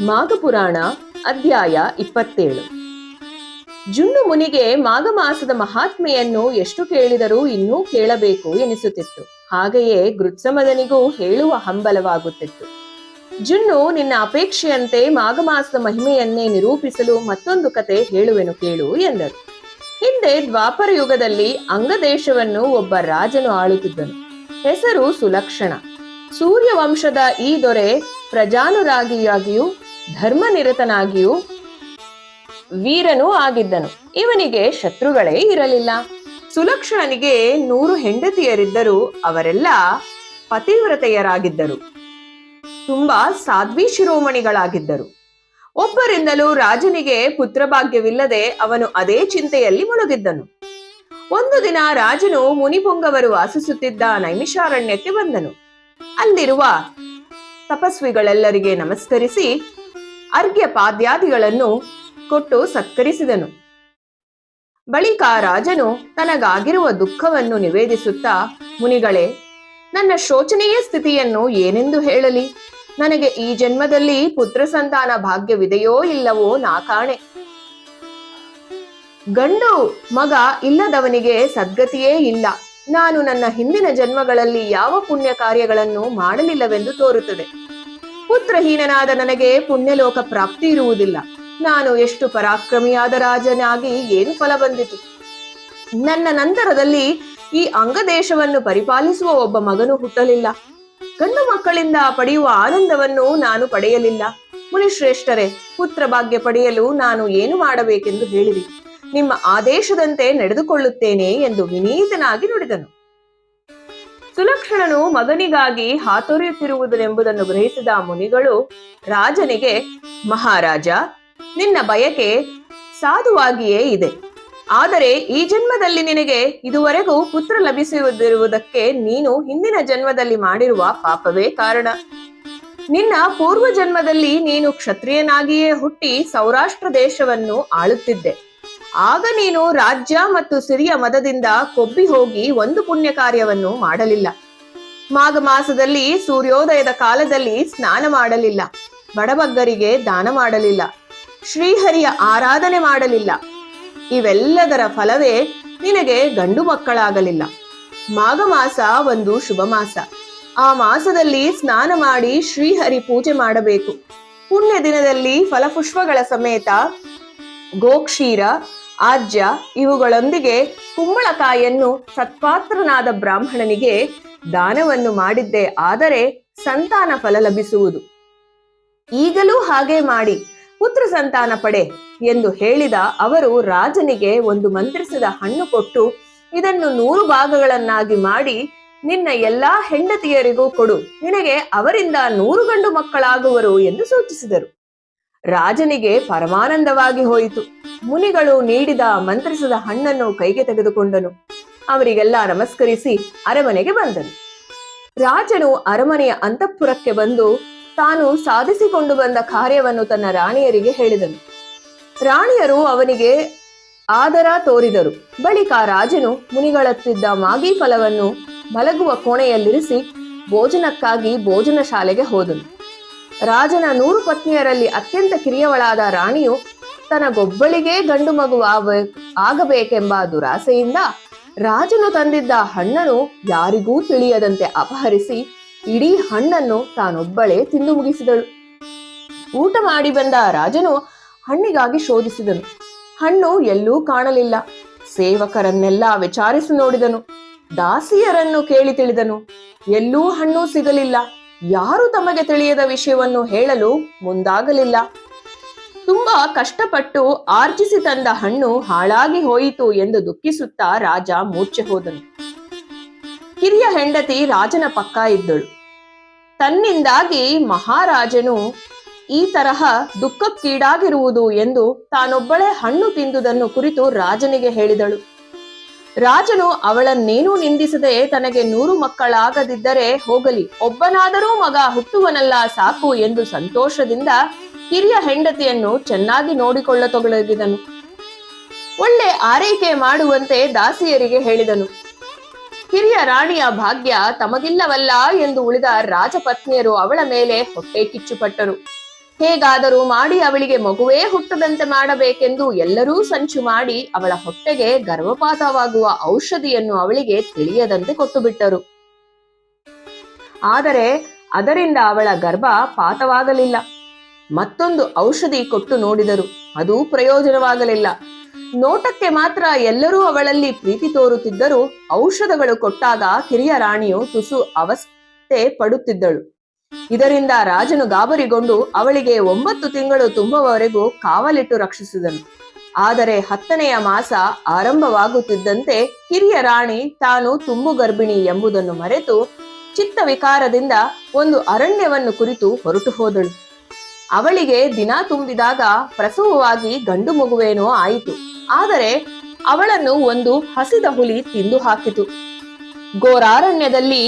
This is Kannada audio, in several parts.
ಮಾಘಪುರಾಣ ಅಧ್ಯಾಯ 27. ಜುನ್ನು ಮುನಿಗೆ ಮಾಘ ಮಾಸದ ಮಹಾತ್ಮೆಯನ್ನು ಎಷ್ಟು ಕೇಳಿದರೂ ಇನ್ನೂ ಕೇಳಬೇಕು ಎನಿಸುತ್ತಿತ್ತು. ಹಾಗೆಯೇ ಗೃತ್ಸಮದನಿಗೂ ಹೇಳುವ ಹಂಬಲವಾಗುತ್ತಿತ್ತು. ಜುನ್ನು, ನಿನ್ನ ಅಪೇಕ್ಷೆಯಂತೆ ಮಾಘ ಮಾಸದ ಮಹಿಮೆಯನ್ನೇ ನಿರೂಪಿಸಲು ಮತ್ತೊಂದು ಕತೆ ಹೇಳುವೆನು ಕೇಳು ಎಂದರು. ಹಿಂದೆ ದ್ವಾಪರ ಯುಗದಲ್ಲಿ ಅಂಗದೇಶವನ್ನು ಒಬ್ಬ ರಾಜನು ಆಳುತ್ತಿದ್ದನು. ಹೆಸರು ಸುಲಕ್ಷಣ. ಸೂರ್ಯವಂಶದ ಈ ದೊರೆ ಪ್ರಜಾನುರಾಗಿಯಾಗಿಯೂ ಧರ್ಮನಿರತನಾಗಿಯೂ ವೀರನೂ ಆಗಿದ್ದನು. ಇವನಿಗೆ ಶತ್ರುಗಳೇ ಇರಲಿಲ್ಲ. ಸುಲಕ್ಷಣನಿಗೆ 100 ಹೆಂಡತಿಯರಿದ್ದರು. ಅವರೆಲ್ಲ ಪತಿವ್ರತೆಯರಾಗಿದ್ದರು. ತುಂಬಾ ಸಾಧ್ವಿ ಶಿರೋಮಣಿಗಳಾಗಿದ್ದರು. ಒಬ್ಬರಿಂದಲೂ ರಾಜನಿಗೆ ಪುತ್ರಭಾಗ್ಯವಿಲ್ಲದೆ ಅವನು ಅದೇ ಚಿಂತೆಯಲ್ಲಿ ಮುಳುಗಿದ್ದನು. ಒಂದು ದಿನ ರಾಜನು ಮುನಿಪುಂಗವರು ವಾಸಿಸುತ್ತಿದ್ದ ನೈಮಿಷಾರಣ್ಯಕ್ಕೆ ಬಂದನು. ಅಲ್ಲಿರುವ ತಪಸ್ವಿಗಳೆಲ್ಲರಿಗೆ ನಮಸ್ಕರಿಸಿ ಅರ್ಘ್ಯ ಪಾದ್ಯಾದಿಗಳನ್ನು ಕೊಟ್ಟು ಸತ್ಕರಿಸಿದನು. ಬಳಿಕ ರಾಜನು ತನಗಾಗಿರುವ ದುಃಖವನ್ನು ನಿವೇದಿಸುತ್ತಾ, ಮುನಿಗಳೇ, ನನ್ನ ಶೋಚನೀಯ ಸ್ಥಿತಿಯನ್ನು ಏನೆಂದು ಹೇಳಲಿ? ನನಗೆ ಈ ಜನ್ಮದಲ್ಲಿ ಪುತ್ರ ಸಂತಾನ ಭಾಗ್ಯವಿದೆಯೋ ಇಲ್ಲವೋ ನಾ ಕಾಣೆ. ಗಂಡು ಮಗ ಇಲ್ಲದವನಿಗೆ ಸದ್ಗತಿಯೇ ಇಲ್ಲ. ನಾನು ನನ್ನ ಹಿಂದಿನ ಜನ್ಮಗಳಲ್ಲಿ ಯಾವ ಪುಣ್ಯ ಕಾರ್ಯಗಳನ್ನು ಮಾಡಲಿಲ್ಲವೆಂದು ತೋರುತ್ತದೆ. ಪುತ್ರಹೀನನಾದ ನನಗೆ ಪುಣ್ಯಲೋಕ ಪ್ರಾಪ್ತಿ ಇರುವುದಿಲ್ಲ. ನಾನು ಎಷ್ಟು ಪರಾಕ್ರಮಿಯಾದ ರಾಜನಾಗಿ ಏನು ಫಲ ಬಂದಿತು? ನನ್ನ ನಂತರದಲ್ಲಿ ಈ ಅಂಗದೇಶವನ್ನು ಪರಿಪಾಲಿಸುವ ಒಬ್ಬ ಮಗನು ಹುಟ್ಟಲಿಲ್ಲ. ಗಂಡು ಮಕ್ಕಳಿಂದ ಪಡೆಯುವ ಆನಂದವನ್ನು ನಾನು ಪಡೆಯಲಿಲ್ಲ. ಮುನಿಶ್ರೇಷ್ಠರೇ, ಪುತ್ರ ಭಾಗ್ಯ ಪಡೆಯಲು ನಾನು ಏನು ಮಾಡಬೇಕೆಂದು ಹೇಳಿರಿ. ನಿಮ್ಮ ಆದೇಶದಂತೆ ನಡೆದುಕೊಳ್ಳುತ್ತೇನೆ ಎಂದು ವಿನೀತನಾಗಿ ನುಡಿದನು. ಸುಲಕ್ಷಣನು ಮಗನಿಗಾಗಿ ಹಾತೊರೆಯುತ್ತಿರುವುದೆಂಬುದನ್ನು ಗ್ರಹಿಸಿದ ಮುನಿಗಳು ರಾಜನಿಗೆ, ಮಹಾರಾಜ, ನಿನ್ನ ಬಯಕೆ ಸಾಧುವಾಗಿಯೇ ಇದೆ. ಆದರೆ ಈ ಜನ್ಮದಲ್ಲಿ ನಿನಗೆ ಇದುವರೆಗೂ ಪುತ್ರ ಲಭಿಸುವುದಿರುವುದಕ್ಕೆ ನೀನು ಹಿಂದಿನ ಜನ್ಮದಲ್ಲಿ ಮಾಡಿರುವ ಪಾಪವೇ ಕಾರಣ. ನಿನ್ನ ಪೂರ್ವ ಜನ್ಮದಲ್ಲಿ ನೀನು ಕ್ಷತ್ರಿಯನಾಗಿಯೇ ಹುಟ್ಟಿ ಸೌರಾಷ್ಟ್ರ ದೇಶವನ್ನು ಆಳುತ್ತಿದ್ದೆ. ಆಗ ನೀನು ರಾಜ್ಯ ಮತ್ತು ಸಿರಿಯ ಮದದಿಂದ ಕೊಬ್ಬಿ ಹೋಗಿ ಒಂದು ಪುಣ್ಯ ಕಾರ್ಯವನ್ನು ಮಾಡಲಿಲ್ಲ. ಮಾಘ ಮಾಸದಲ್ಲಿ ಸೂರ್ಯೋದಯದ ಕಾಲದಲ್ಲಿ ಸ್ನಾನ ಮಾಡಲಿಲ್ಲ. ಬಡಬಗ್ಗರಿಗೆ ದಾನ ಮಾಡಲಿಲ್ಲ. ಶ್ರೀಹರಿಯ ಆರಾಧನೆ ಮಾಡಲಿಲ್ಲ. ಇವೆಲ್ಲದರ ಫಲವೇ ನಿನಗೆ ಗಂಡು ಮಕ್ಕಳಾಗಲಿಲ್ಲ. ಮಾಘ ಮಾಸ ಒಂದು ಶುಭ ಮಾಸ. ಆ ಮಾಸದಲ್ಲಿ ಸ್ನಾನ ಮಾಡಿ ಶ್ರೀಹರಿ ಪೂಜೆ ಮಾಡಬೇಕು. ಪುಣ್ಯ ದಿನದಲ್ಲಿ ಫಲಪುಷ್ಪಗಳ ಸಮೇತ ಗೋಕ್ಷೀರ, ಆಜ್ಯ ಇವುಗಳೊಂದಿಗೆ ಕುಂಬಳಕಾಯನ್ನು ಸತ್ಪಾತ್ರನಾದ ಬ್ರಾಹ್ಮಣನಿಗೆ ದಾನವನ್ನು ಮಾಡಿದ್ದೆ ಆದರೆ ಸಂತಾನ ಫಲ ಲಭಿಸುವುದು. ಈಗಲೂ ಹಾಗೆ ಮಾಡಿ ಪುತ್ರ ಸಂತಾನ ಪಡೆ ಎಂದು ಹೇಳಿದ ಅವರು ರಾಜನಿಗೆ ಒಂದು ಮಂತ್ರಿಸಿದ ಹಣ್ಣು ಕೊಟ್ಟು, ಇದನ್ನು 100 ಭಾಗಗಳನ್ನಾಗಿ ಮಾಡಿ ನಿನ್ನ ಎಲ್ಲಾ ಹೆಂಡತಿಯರಿಗೂ ಕೊಡು. ನಿನಗೆ ಅವರಿಂದ 100 ಗಂಡು ಮಕ್ಕಳಾಗುವರು ಎಂದು ಸೂಚಿಸಿದರು. ರಾಜನಿಗೆ ಪರಮಾನಂದವಾಗಿ ಹೋಯಿತು. ಮುನಿಗಳು ನೀಡಿದ ಮಂತ್ರಿಸಿದ ಹಣ್ಣನ್ನು ಕೈಗೆ ತೆಗೆದುಕೊಂಡನು. ಅವರಿಗೆಲ್ಲ ನಮಸ್ಕರಿಸಿ ಅರಮನೆಗೆ ಬಂದನು. ರಾಜನು ಅರಮನೆಯ ಅಂತಃಪುರಕ್ಕೆ ಬಂದು ತಾನು ಸಾಧಿಸಿಕೊಂಡು ಬಂದ ಕಾರ್ಯವನ್ನು ತನ್ನ ರಾಣಿಯರಿಗೆ ಹೇಳಿದನು. ರಾಣಿಯರು ಅವನಿಗೆ ಆದರ ತೋರಿದರು. ಬಳಿಕ ರಾಜನು ಮುನಿಗಳತ್ತಿದ್ದ ಮಾಗಿ ಫಲವನ್ನು ಮಲಗುವ ಕೋಣೆಯಲ್ಲಿರಿಸಿ ಭೋಜನಕ್ಕಾಗಿ ಭೋಜನ ಶಾಲೆಗೆ ಹೋದನು. ರಾಜನ 100 ಪತ್ನಿಯರಲ್ಲಿ ಅತ್ಯಂತ ಕಿರಿಯವಳಾದ ರಾಣಿಯು ತನಗೊಬ್ಬಳಿಗೆ ಗಂಡು ಮಗು ಆಗಬೇಕೆಂಬ ದುರಾಸೆಯಿಂದ ರಾಜನು ತಂದಿದ್ದ ಹಣ್ಣನ್ನು ಯಾರಿಗೂ ತಿಳಿಯದಂತೆ ಅಪಹರಿಸಿ ಇಡೀ ಹಣ್ಣನ್ನು ತಾನೊಬ್ಬಳೇ ತಿಂದು ಮುಗಿಸಿದಳು. ಊಟ ಮಾಡಿ ಬಂದ ರಾಜನು ಹಣ್ಣಿಗಾಗಿ ಶೋಧಿಸಿದನು. ಹಣ್ಣು ಎಲ್ಲೂ ಕಾಣಲಿಲ್ಲ. ಸೇವಕರನ್ನೆಲ್ಲ ವಿಚಾರಿಸಿ ನೋಡಿದನು. ದಾಸಿಯರನ್ನು ಕೇಳಿ ತಿಳಿದನು. ಎಲ್ಲೂ ಹಣ್ಣು ಸಿಗಲಿಲ್ಲ. ಯಾರು ತಮಗೆ ತಿಳಿಯದ ವಿಷಯವನ್ನು ಹೇಳಲು ಮುಂದಾಗಲಿಲ್ಲ. ತುಂಬಾ ಕಷ್ಟಪಟ್ಟು ಆರ್ಜಿಸಿ ತಂದ ಹಣ್ಣು ಹಾಳಾಗಿ ಹೋಯಿತು ಎಂದು ದುಃಖಿಸುತ್ತಾ ರಾಜ ಮೂರ್ಛೆ ಹೋದನು. ಕಿರಿಯ ಹೆಂಡತಿ ರಾಜನ ಪಕ್ಕ ಇದ್ದಳು. ತನ್ನಿಂದಾಗಿ ಮಹಾರಾಜನು ಈ ತರಹ ದುಃಖಕ್ಕೀಡಾಗಿರುವುದು ಎಂದು ತಾನೊಬ್ಬಳೇ ಹಣ್ಣು ತಿಂದುದನ್ನು ಕುರಿತು ರಾಜನಿಗೆ ಹೇಳಿದಳು. ರಾಜನು ಅವಳನ್ನೇನೂ ನಿಂದಿಸದೆ ತನಗೆ 100 ಮಕ್ಕಳಾಗದಿದ್ದರೆ ಹೋಗಲಿ, ಒಬ್ಬನಾದರೂ ಮಗ ಹುಟ್ಟುವನಲ್ಲ ಸಾಕು ಎಂದು ಸಂತೋಷದಿಂದ ಕಿರಿಯ ಹೆಂಡತಿಯನ್ನು ಚೆನ್ನಾಗಿ ನೋಡಿಕೊಳ್ಳತೊಡಗಿದನು. ಒಳ್ಳೆ ಆರೈಕೆ ಮಾಡುವಂತೆ ದಾಸಿಯರಿಗೆ ಹೇಳಿದನು. ಹಿರಿಯ ರಾಣಿಯ ಭಾಗ್ಯ ತಮಗಿಲ್ಲವಲ್ಲ ಎಂದು ಉಳಿದ ರಾಜಪತ್ನಿಯರು ಅವಳ ಮೇಲೆ ಹೊಟ್ಟೆ ಕಿಚ್ಚುಪಟ್ಟರು. ಹೇಗಾದರೂ ಮಾಡಿ ಅವಳಿಗೆ ಮಗುವೇ ಹುಟ್ಟದಂತೆ ಮಾಡಬೇಕೆಂದು ಎಲ್ಲರೂ ಸಂಚು ಮಾಡಿ ಅವಳ ಹೊಟ್ಟೆಗೆ ಗರ್ಭಪಾತವಾಗುವ ಔಷಧಿಯನ್ನು ಅವಳಿಗೆ ತಿಳಿಯದಂತೆ ಕೊಟ್ಟು ಬಿಟ್ಟರು. ಆದರೆ ಅದರಿಂದ ಅವಳ ಗರ್ಭ ಪಾತವಾಗಲಿಲ್ಲ. ಮತ್ತೊಂದು ಔಷಧಿ ಕೊಟ್ಟು ನೋಡಿದರು, ಅದೂ ಪ್ರಯೋಜನವಾಗಲಿಲ್ಲ. ನೋಟಕ್ಕೆ ಮಾತ್ರ ಎಲ್ಲರೂ ಅವಳಲ್ಲಿ ಪ್ರೀತಿ ತೋರುತ್ತಿದ್ದರೂ ಔಷಧಗಳು ಕೊಟ್ಟಾಗ ಕಿರಿಯ ರಾಣಿಯು ತುಸು ಅವಸ್ಥೆ ಪಡುತ್ತಿದ್ದಳು. ಇದರಿಂದ ರಾಜನು ಗಾಬರಿಗೊಂಡು ಅವಳಿಗೆ 9 ತಿಂಗಳು ತುಂಬುವವರೆಗೂ ಕಾವಲಿಟ್ಟು ರಕ್ಷಿಸಿದನು. ಆದರೆ 10ನೆಯ ಮಾಸ ಆರಂಭವಾಗುತ್ತಿದ್ದಂತೆ ಕಿರಿಯ ರಾಣಿ ತಾನು ತುಂಬು ಗರ್ಭಿಣಿ ಎಂಬುದನ್ನು ಮರೆತು ಚಿತ್ತ ವಿಕಾರದಿಂದ ಒಂದು ಅರಣ್ಯವನ್ನು ಕುರಿತು ಹೊರಟು ಹೋದಳು. ಅವಳಿಗೆ ದಿನ ತುಂಬಿದಾಗ ಪ್ರಸವವಾಗಿ ಗಂಡು ಮಗುವೇನೋ ಆಯಿತು. ಆದರೆ ಅವಳನ್ನು ಒಂದು ಹಸಿದ ಹುಲಿ ತಿಂದು ಹಾಕಿತು. ಘೋರಾರಣ್ಯದಲ್ಲಿ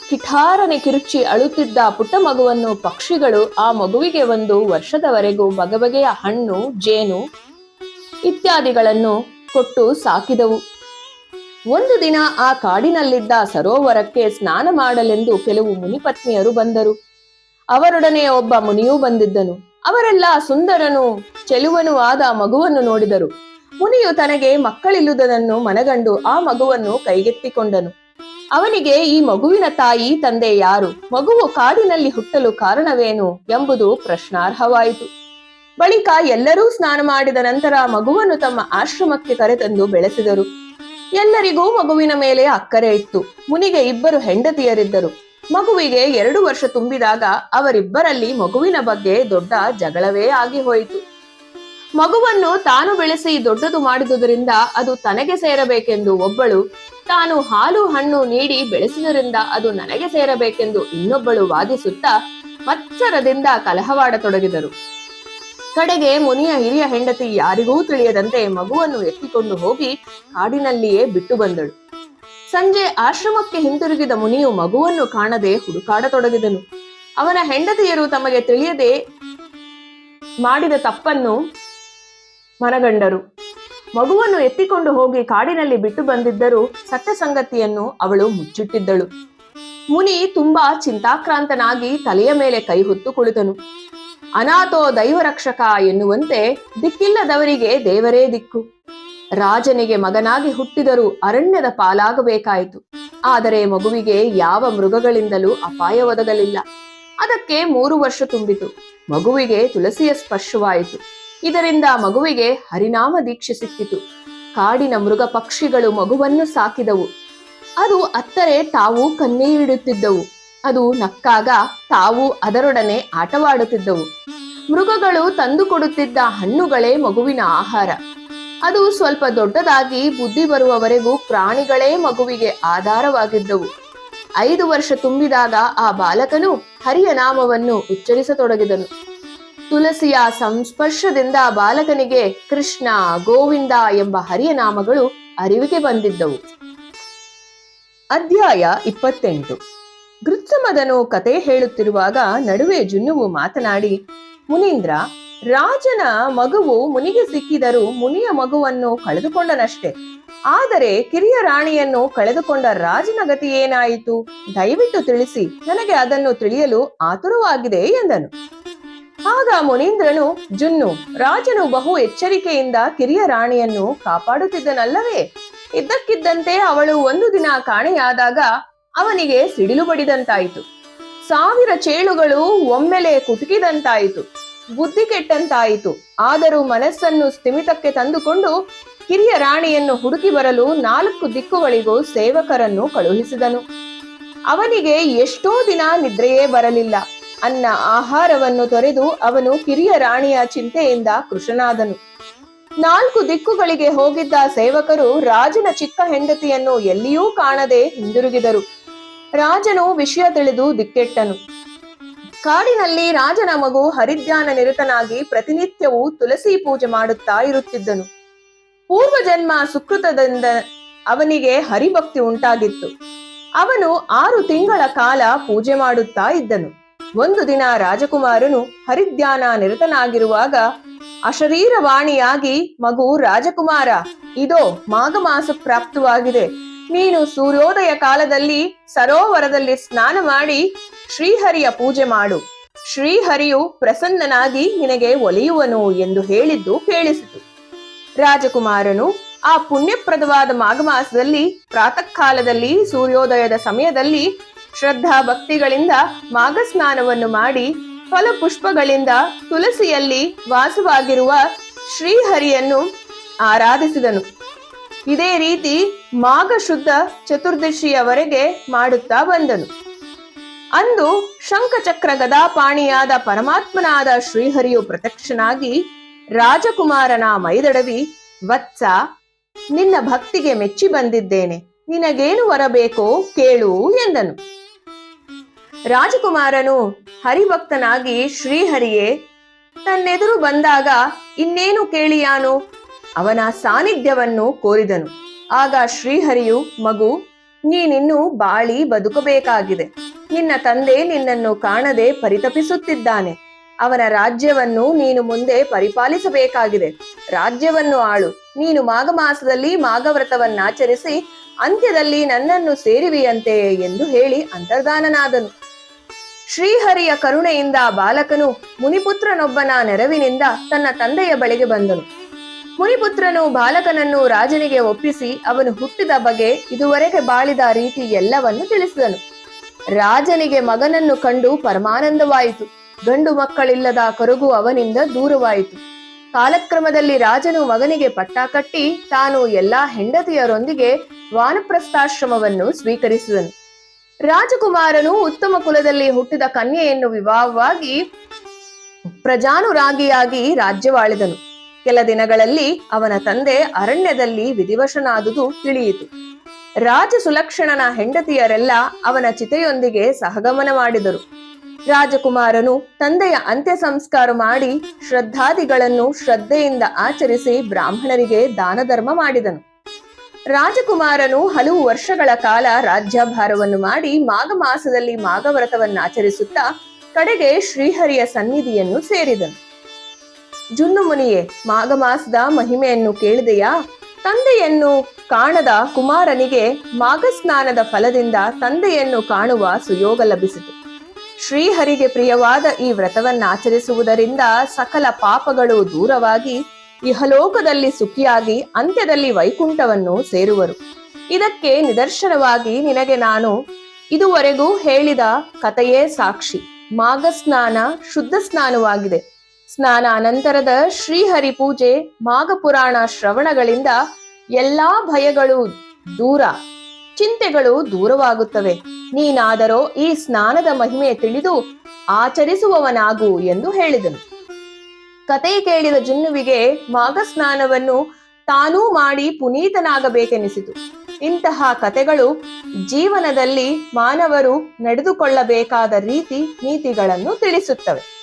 ಕಿಠಾರನೆ ಕಿರುಚಿ ಅಳುತ್ತಿದ್ದ ಪುಟ್ಟ ಮಗುವನ್ನು ಪಕ್ಷಿಗಳು ಆ ಮಗುವಿಗೆ 1 ವರ್ಷದವರೆಗೂ ಬಗೆಬಗೆಯ ಹಣ್ಣು, ಜೇನು ಇತ್ಯಾದಿಗಳನ್ನು ಕೊಟ್ಟು ಸಾಕಿದವು. ಒಂದು ದಿನ ಆ ಕಾಡಿನಲ್ಲಿದ್ದ ಸರೋವರಕ್ಕೆ ಸ್ನಾನ ಮಾಡಲೆಂದು ಕೆಲವು ಮುನಿಪತ್ನಿಯರು ಬಂದರು. ಅವರೊಡನೆ ಒಬ್ಬ ಮುನಿಯೂ ಬಂದಿದ್ದನು. ಅವರೆಲ್ಲ ಸುಂದರನೂ ಚೆಲುವನೂ ಆದ ಮಗುವನ್ನು ನೋಡಿದರು. ಮುನಿಯು ತನಗೆ ಮಕ್ಕಳಿಲ್ಲುವುದನ್ನು ಮನಗಂಡು ಆ ಮಗುವನ್ನು ಕೈಗೆತ್ತಿಕೊಂಡನು. ಅವನಿಗೆ ಈ ಮಗುವಿನ ತಾಯಿ ತಂದೆ ಯಾರು, ಮಗುವು ಕಾಡಿನಲ್ಲಿ ಹುಟ್ಟಲು ಕಾರಣವೇನು ಎಂಬುದು ಪ್ರಶ್ನಾರ್ಹವಾಯಿತು. ಬಳಿಕ ಎಲ್ಲರೂ ಸ್ನಾನ ಮಾಡಿದ ನಂತರ ಮಗುವನ್ನು ತಮ್ಮ ಆಶ್ರಮಕ್ಕೆ ಕರೆತಂದು ಬೆಳೆಸಿದರು. ಎಲ್ಲರಿಗೂ ಮಗುವಿನ ಮೇಲೆ ಅಕ್ಕರೆ ಇತ್ತು. ಮುನಿಗೆ 2 ಹೆಂಡತಿಯರಿದ್ದರು. ಮಗುವಿಗೆ 2 ವರ್ಷ ತುಂಬಿದಾಗ ಅವರಿಬ್ಬರಲ್ಲಿ ಮಗುವಿನ ಬಗ್ಗೆ ದೊಡ್ಡ ಜಗಳವೇ ಆಗಿ ಹೋಯಿತು. ಮಗುವನ್ನು ತಾನು ಬೆಳೆಸಿ ದೊಡ್ಡದು ಮಾಡಿದುದರಿಂದ ಅದು ತನಗೆ ಸೇರಬೇಕೆಂದು ಒಬ್ಬಳು, ತಾನು ಹಾಲು ಹಣ್ಣು ನೀಡಿ ಬೆಳೆಸಿದರಿಂದ ಅದು ನನಗೆ ಸೇರಬೇಕೆಂದು ಇನ್ನೊಬ್ಬಳು ವಾದಿಸುತ್ತಾ ಮತ್ಸರದಿಂದ ಕಲಹವಾಡತೊಡಗಿದರು. ಕಡೆಗೆ ಮುನಿಯ ಹಿರಿಯ ಹೆಂಡತಿ ಯಾರಿಗೂ ತಿಳಿಯದಂತೆ ಮಗುವನ್ನು ಎತ್ತಿಕೊಂಡು ಹೋಗಿ ಕಾಡಿನಲ್ಲಿಯೇ ಬಿಟ್ಟು ಬಂದಳು. ಸಂಜೆ ಆಶ್ರಮಕ್ಕೆ ಹಿಂತಿರುಗಿದ ಮುನಿಯು ಮಗುವನ್ನು ಕಾಣದೆ ಹುಡುಕಾಡತೊಡಗಿದನು. ಅವನ ಹೆಂಡತಿಯರು ತಮಗೆ ತಿಳಿಯದೆ ಮಾಡಿದ ತಪ್ಪನ್ನು ಮನಗಂಡರು. ಮಗುವನ್ನು ಎತ್ತಿಕೊಂಡು ಹೋಗಿ ಕಾಡಿನಲ್ಲಿ ಬಿಟ್ಟು ಬಂದಿದ್ದರೂ ಸತ್ಯ ಸಂಗತಿಯನ್ನು ಅವಳು ಮುಚ್ಚಿಟ್ಟಿದ್ದಳು. ಮುನಿ ತುಂಬಾ ಚಿಂತಾಕ್ರಾಂತನಾಗಿ ತಲೆಯ ಮೇಲೆ ಕೈ ಹೊತ್ತು ಕುಳಿತನು. ಅನಾಥೋ ದೈವರಕ್ಷಕ ಎನ್ನುವಂತೆ ದಿಕ್ಕಿಲ್ಲದವರಿಗೆ ದೇವರೇ ದಿಕ್ಕು. ರಾಜನಿಗೆ ಮಗನಾಗಿ ಹುಟ್ಟಿದರೂ ಅರಣ್ಯದ ಪಾಲಾಗಬೇಕಾಯಿತು. ಆದರೆ ಮಗುವಿಗೆ ಯಾವ ಮೃಗಗಳಿಂದಲೂ ಅಪಾಯ ಒದಗಲಿಲ್ಲ. ಅದಕ್ಕೆ 3 ವರ್ಷ ತುಂಬಿತು. ಮಗುವಿಗೆ ತುಳಸಿಯ ಸ್ಪರ್ಶವಾಯಿತು. ಇದರಿಂದ ಮಗುವಿಗೆ ಹರಿನಾಮ ದೀಕ್ಷೆ ಸಿಕ್ಕಿತು. ಕಾಡಿನ ಮೃಗ ಪಕ್ಷಿಗಳು ಮಗುವನ್ನು ಸಾಕಿದವು. ಅದು ಅತ್ತರೆ ತಾವು ಕಣ್ಣೀರಿಡುತ್ತಿದ್ದವು. ಅದು ನಕ್ಕಾಗ ತಾವು ಅದರೊಡನೆ ಆಟವಾಡುತ್ತಿದ್ದವು. ಮೃಗಗಳು ತಂದು ಕೊಡುತ್ತಿದ್ದ ಹಣ್ಣುಗಳೇ ಮಗುವಿನ ಆಹಾರ. ಅದು ಸ್ವಲ್ಪ ದೊಡ್ಡದಾಗಿ ಬುದ್ಧಿ ಬರುವವರೆಗೂ ಪ್ರಾಣಿಗಳೇ ಮಗುವಿಗೆ ಆಧಾರವಾಗಿದ್ದವು. 5 ವರ್ಷ ತುಂಬಿದಾಗ ಆ ಬಾಲಕನು ಹರಿಯ ನಾಮವನ್ನು ಉಚ್ಚರಿಸತೊಡಗಿದನು. ತುಳಸಿಯ ಸಂಸ್ಪರ್ಶದಿಂದ ಬಾಲಕನಿಗೆ ಕೃಷ್ಣ, ಗೋವಿಂದ ಎಂಬ ಹರಿಯ ನಾಮಗಳು ಅರಿವಿಗೆ ಬಂದಿದ್ದವು. ಅಧ್ಯಾಯ 28. ಗೃತ್ಸಮದನು ಕತೆ ಹೇಳುತ್ತಿರುವಾಗ ನಡುವೆ ಜುನ್ನುವು ಮಾತನಾಡಿ, ಮುನೀಂದ್ರ, ರಾಜನ ಮಗುವು ಮುನಿಗೆ ಸಿಕ್ಕಿದರೂ ಮುನಿಯ ಮಗುವನ್ನು ಕಳೆದುಕೊಂಡನಷ್ಟೇ. ಆದರೆ ಕಿರಿಯ ರಾಣಿಯನ್ನು ಕಳೆದುಕೊಂಡ ರಾಜನ ಗತಿ ಏನಾಯಿತು? ದಯವಿಟ್ಟು ತಿಳಿಸಿ, ನನಗೆ ಅದನ್ನು ತಿಳಿಯಲು ಆತುರವಾಗಿದೆ ಎಂದನು. ಆಗ ಮುನೀಂದ್ರನು, ಜುನ್ನು, ರಾಜನು ಬಹು ಎಚ್ಚರಿಕೆಯಿಂದ ಕಿರಿಯ ರಾಣಿಯನ್ನು ಕಾಪಾಡುತ್ತಿದ್ದನಲ್ಲವೇ? ಇದ್ದಕ್ಕಿದ್ದಂತೆ ಅವಳು ಒಂದು ದಿನ ಕಾಣೆಯಾದಾಗ ಅವನಿಗೆ ಸಿಡಿಲು ಬಡಿದಂತಾಯಿತು. 1000 ಚೇಳುಗಳು ಒಮ್ಮೆಲೆ ಕುಟುಕಿದಂತಾಯಿತು. ಬುದ್ಧಿ ಕೆಟ್ಟಂತಾಯಿತು. ಆದರೂ ಮನಸ್ಸನ್ನು ಸ್ಥಿಮಿತಕ್ಕೆ ತಂದುಕೊಂಡು ಕಿರಿಯ ರಾಣಿಯನ್ನು ಹುಡುಕಿ ಬರಲು 4 ದಿಕ್ಕುಗಳಿಗೂ ಸೇವಕರನ್ನು ಕಳುಹಿಸಿದನು. ಅವನಿಗೆ ಎಷ್ಟೋ ದಿನ ನಿದ್ರೆಯೇ ಬರಲಿಲ್ಲ. ಅನ್ನ ಆಹಾರವನ್ನು ತೊರೆದು ಅವನು ಕಿರಿಯ ರಾಣಿಯ ಚಿಂತೆಯಿಂದ ಕೃಶನಾದನು. 4 ದಿಕ್ಕುಗಳಿಗೆ ಹೋಗಿದ್ದ ಸೇವಕರು ರಾಜನ ಚಿಕ್ಕ ಹೆಂಡತಿಯನ್ನು ಎಲ್ಲಿಯೂ ಕಾಣದೆ ಹಿಂದಿರುಗಿದರು. ರಾಜನು ವಿಷಯ ತಿಳಿದು ದಿಕ್ಕೆಟ್ಟನು. ಕಾಡಿನಲ್ಲಿ ರಾಜನ ಮಗು ಹರಿಧ್ಯಾನ ನಿರತನಾಗಿ ಪ್ರತಿನಿತ್ಯವೂ ತುಳಸಿ ಪೂಜೆ ಮಾಡುತ್ತಾ ಇರುತ್ತಿದ್ದನು. ಪೂರ್ವ ಜನ್ಮ ಸುಕೃತದಿಂದ ಅವನಿಗೆ ಹರಿಭಕ್ತಿ ಉಂಟಾಗಿತ್ತು. ಅವನು 6 ತಿಂಗಳ ಕಾಲ ಪೂಜೆ ಮಾಡುತ್ತಾ ಇದ್ದನು. ಒಂದು ದಿನ ರಾಜಕುಮಾರನು ಹರಿಧ್ಯಾನ ನಿರತನಾಗಿರುವಾಗ ಅಶರೀರವಾಣಿಯಾಗಿ, ಮಗು ರಾಜಕುಮಾರ, ಇದೋ ಮಾಘ ಮಾಸ ಪ್ರಾಪ್ತವಾಗಿದೆ. ನೀನು ಸೂರ್ಯೋದಯ ಕಾಲದಲ್ಲಿ ಸರೋವರದಲ್ಲಿ ಸ್ನಾನ ಮಾಡಿ ಶ್ರೀಹರಿಯ ಪೂಜೆ ಮಾಡು. ಶ್ರೀಹರಿಯು ಪ್ರಸನ್ನನಾಗಿ ನಿನಗೆ ಒಲಿಯುವನು ಎಂದು ಹೇಳಿದ್ದು ಕೇಳಿಸಿತು. ರಾಜಕುಮಾರನು ಆ ಪುಣ್ಯಪ್ರದವಾದ ಮಾಘಮಾಸದಲ್ಲಿ ಪ್ರಾತಃ ಕಾಲದಲ್ಲಿ ಸೂರ್ಯೋದಯದ ಸಮಯದಲ್ಲಿ ಶ್ರದ್ಧಾ ಭಕ್ತಿಗಳಿಂದ ಮಾಘ ಸ್ನಾನವನ್ನು ಮಾಡಿ ಫಲಪುಷ್ಪಗಳಿಂದ ತುಳಸಿಯಲ್ಲಿ ವಾಸವಾಗಿರುವ ಶ್ರೀಹರಿಯನ್ನು ಆರಾಧಿಸಿದನು. ಇದೇ ರೀತಿ ಮಾಘ ಶುದ್ಧ ಚತುರ್ದಶಿಯವರೆಗೆ ಮಾಡುತ್ತಾ ಬಂದನು. ಅಂದು ಶಂಖಚಕ್ರ ಗದಾಪಾಣಿಯಾದ ಪರಮಾತ್ಮನಾದ ಶ್ರೀಹರಿಯು ಪ್ರತ್ಯಕ್ಷನಾಗಿ ರಾಜಕುಮಾರನ ಮೈದಡವಿ, ವತ್ಸ, ನಿನ್ನ ಭಕ್ತಿಗೆ ಮೆಚ್ಚಿ ಬಂದಿದ್ದೇನೆ, ನಿನಗೇನು ವರಬೇಕೋ ಕೇಳು ಎಂದನು. ರಾಜಕುಮಾರನು ಹರಿಭಕ್ತನಾಗಿ ಶ್ರೀಹರಿಯೇ ತನ್ನೆದುರು ಬಂದಾಗ ಇನ್ನೇನು ಕೇಳಿಯಾನು, ಅವನ ಸಾನ್ನಿಧ್ಯವನ್ನು ಕೋರಿದನು. ಆಗ ಶ್ರೀಹರಿಯು, ಮಗು, ನೀನಿನ್ನು ಬಾಳಿ ಬದುಕಬೇಕಾಗಿದೆ. ನಿನ್ನ ತಂದೆ ನಿನ್ನನ್ನು ಕಾಣದೆ ಪರಿತಪಿಸುತ್ತಿದ್ದಾನೆ. ಅವನ ರಾಜ್ಯವನ್ನು ನೀನು ಮುಂದೆ ಪರಿಪಾಲಿಸಬೇಕಾಗಿದೆ. ರಾಜ್ಯವನ್ನು ಆಳು. ನೀನು ಮಾಘ ಮಾಸದಲ್ಲಿ ಮಾಘವ್ರತವನ್ನಾಚರಿಸಿ ಅಂತ್ಯದಲ್ಲಿ ನನ್ನನ್ನು ಸೇರುವಿಯಂತೆ ಎಂದು ಹೇಳಿ ಅಂತರ್ಧಾನನಾದನು. ಶ್ರೀಹರಿಯ ಕರುಣೆಯಿಂದ ಬಾಲಕನು ಮುನಿಪುತ್ರನೊಬ್ಬನ ನೆರವಿನಿಂದ ತನ್ನ ತಂದೆಯ ಬಳಿಗೆ ಬಂದನು. ಮುನಿಪುತ್ರನು ಬಾಲಕನನ್ನು ರಾಜನಿಗೆ ಒಪ್ಪಿಸಿ ಅವನು ಹುಟ್ಟಿದ ಬಗೆ, ಇದುವರೆಗೆ ಬಾಳಿದ ರೀತಿ ಎಲ್ಲವನ್ನು ತಿಳಿಸಿದನು. ರಾಜನಿಗೆ ಮಗನನ್ನು ಕಂಡು ಪರಮಾನಂದವಾಯಿತು. ಗಂಡು ಮಕ್ಕಳಿಲ್ಲದ ಕರುಗು ಅವನಿಂದ ದೂರವಾಯಿತು. ಕಾಲಕ್ರಮದಲ್ಲಿ ರಾಜನು ಮಗನಿಗೆ ಪಟ್ಟ ಕಟ್ಟಿ ತಾನು ಎಲ್ಲಾ ಹೆಂಡತಿಯರೊಂದಿಗೆ ವಾನಪ್ರಸ್ಥಾಶ್ರಮವನ್ನು ಸ್ವೀಕರಿಸಿದನು. ರಾಜಕುಮಾರನು ಉತ್ತಮ ಕುಲದಲ್ಲಿ ಹುಟ್ಟಿದ ಕನ್ಯೆಯನ್ನು ವಿವಾಹವಾಗಿ ಪ್ರಜಾನುರಾಗಿಯಾಗಿ ರಾಜ್ಯವಾಳಿದನು. ಕೆಲ ದಿನಗಳಲ್ಲಿ ಅವನ ತಂದೆ ಅರಣ್ಯದಲ್ಲಿ ವಿಧಿವಶನಾದುದು ತಿಳಿಯಿತು. ರಾಜ ಸುಲಕ್ಷಣನ ಹೆಂಡತಿಯರೆಲ್ಲ ಅವನ ಚಿತೆಯೊಂದಿಗೆ ಸಹಗಮನ ಮಾಡಿದರು. ರಾಜಕುಮಾರನು ತಂದೆಯ ಅಂತ್ಯ ಸಂಸ್ಕಾರ ಮಾಡಿ ಶ್ರದ್ಧಾದಿಗಳನ್ನು ಶ್ರದ್ಧೆಯಿಂದ ಆಚರಿಸಿ ಬ್ರಾಹ್ಮಣರಿಗೆ ದಾನ ಧರ್ಮ ಮಾಡಿದನು. ರಾಜಕುಮಾರನು ಹಲವು ವರ್ಷಗಳ ಕಾಲ ರಾಜ್ಯಭಾರವನ್ನು ಮಾಡಿ ಮಾಘ ಮಾಸದಲ್ಲಿ ಮಾಘವ್ರತವನ್ನಾಚರಿಸುತ್ತಾ ಕಡೆಗೆ ಶ್ರೀಹರಿಯ ಸನ್ನಿಧಿಯನ್ನು ಸೇರಿದನು. ಜುನ್ನು ಮುನಿಯೇ, ಮಾಘ ಮಾಸದ ಮಹಿಮೆಯನ್ನು ಕೇಳಿದೆಯಾ? ತಂದೆಯನ್ನು ಕಾಣದ ಕುಮಾರನಿಗೆ ಮಾಘ ಸ್ನಾನದ ಫಲದಿಂದ ತಂದೆಯನ್ನು ಕಾಣುವ ಸುಯೋಗ ಲಭಿಸಿತು. ಶ್ರೀಹರಿಗೆ ಪ್ರಿಯವಾದ ಈ ವ್ರತವನ್ನಾಚರಿಸುವುದರಿಂದ ಸಕಲ ಪಾಪಗಳು ದೂರವಾಗಿ ಇಹಲೋಕದಲ್ಲಿ ಸುಖಿಯಾಗಿ ಅಂತ್ಯದಲ್ಲಿ ವೈಕುಂಠವನ್ನು ಸೇರುವರು. ಇದಕ್ಕೆ ನಿದರ್ಶನವಾಗಿ ನಿನಗೆ ನಾನು ಇದುವರೆಗೂ ಹೇಳಿದ ಕಥೆಯೇ ಸಾಕ್ಷಿ. ಮಾಘ ಸ್ನಾನ ಶುದ್ಧ ಸ್ನಾನವಾಗಿದೆ. ಸ್ನಾನ ಅನಂತರದ ಶ್ರೀಹರಿ ಪೂಜೆ, ಮಾಘ ಪುರಾಣ ಶ್ರವಣಗಳಿಂದ ಎಲ್ಲಾ ಭಯಗಳು ದೂರ, ಚಿಂತೆಗಳು ದೂರವಾಗುತ್ತವೆ. ನೀನಾದರೋ ಈ ಸ್ನಾನದ ಮಹಿಮೆ ತಿಳಿದು ಆಚರಿಸುವವನಾಗು ಎಂದು ಹೇಳಿದನು. ಕತೆ ಕೇಳಿದ ಜುನ್ನುವಿಗೆ ಮಾಘ ಸ್ನಾನವನ್ನು ತಾನೂ ಮಾಡಿ ಪುನೀತನಾಗಬೇಕೆನಿಸಿತು. ಇಂತಹ ಕತೆಗಳು ಜೀವನದಲ್ಲಿ ಮಾನವರು ನಡೆದುಕೊಳ್ಳಬೇಕಾದ ರೀತಿ ನೀತಿಗಳನ್ನು ತಿಳಿಸುತ್ತವೆ.